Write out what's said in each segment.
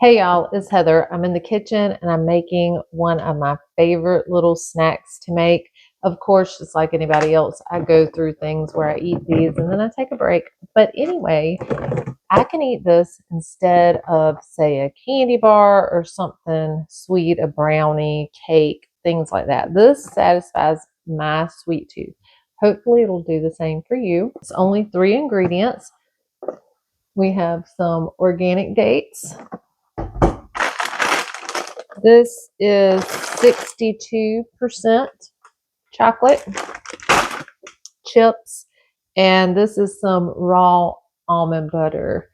Hey y'all, it's Heather. I'm in the kitchen and I'm making one of my favorite little snacks to make. Of course, just like anybody else, I go through things where I eat these and then I take a break. But anyway, I can eat this instead of, say, a candy bar or something sweet, a brownie, cake, things like that. This satisfies my sweet tooth. Hopefully, it'll do the same for you. It's only 3 ingredients. We have some organic dates. This is 62% chocolate chips, and this is some raw almond butter.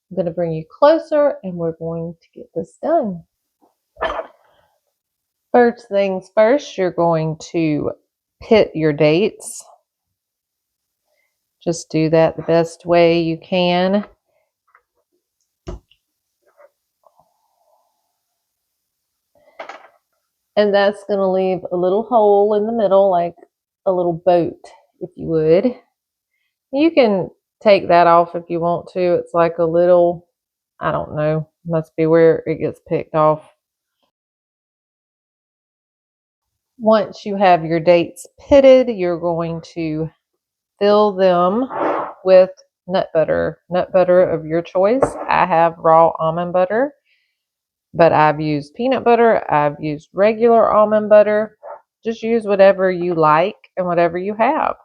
I'm going to bring you closer and we're going to get this done. First things first, you're going to pit your dates. Just do that the best way you can. And that's going to leave a little hole in the middle, like a little boat, if you would. You can take that off if you want to. It's like a little, I don't know, must be where it gets picked off. Once you have your dates pitted, you're going to fill them with nut butter of your choice. I have raw almond butter, but I've used peanut butter, I've used regular almond butter. Just use whatever you like and whatever you have.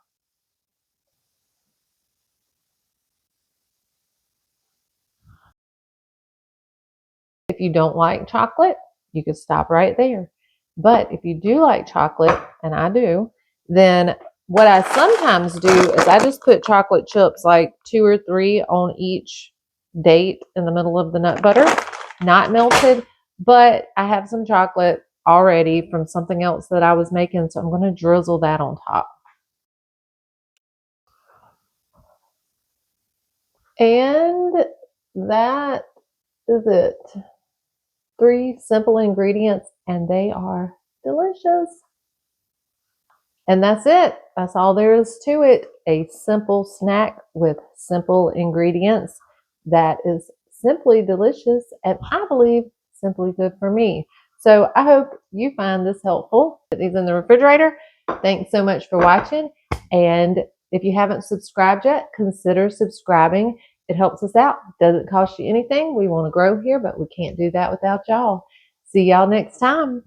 If you don't like chocolate, you could stop right there. But if you do like chocolate, and I do, then what I sometimes do is I just put chocolate chips, like 2 or 3 on each date in the middle of the nut butter, not melted, but I have some chocolate already from something else that I was making, so I'm going to drizzle that on top. And that is it. 3 simple ingredients, and they are delicious. And that's it. That's all there is to it. A simple snack with simple ingredients that is simply delicious, and I believe simply good for me. So I hope you find this helpful. Put these in the refrigerator. Thanks so much for watching. And if you haven't subscribed yet, consider subscribing. It helps us out. Doesn't cost you anything. We want to grow here, but we can't do that without y'all. See y'all next time.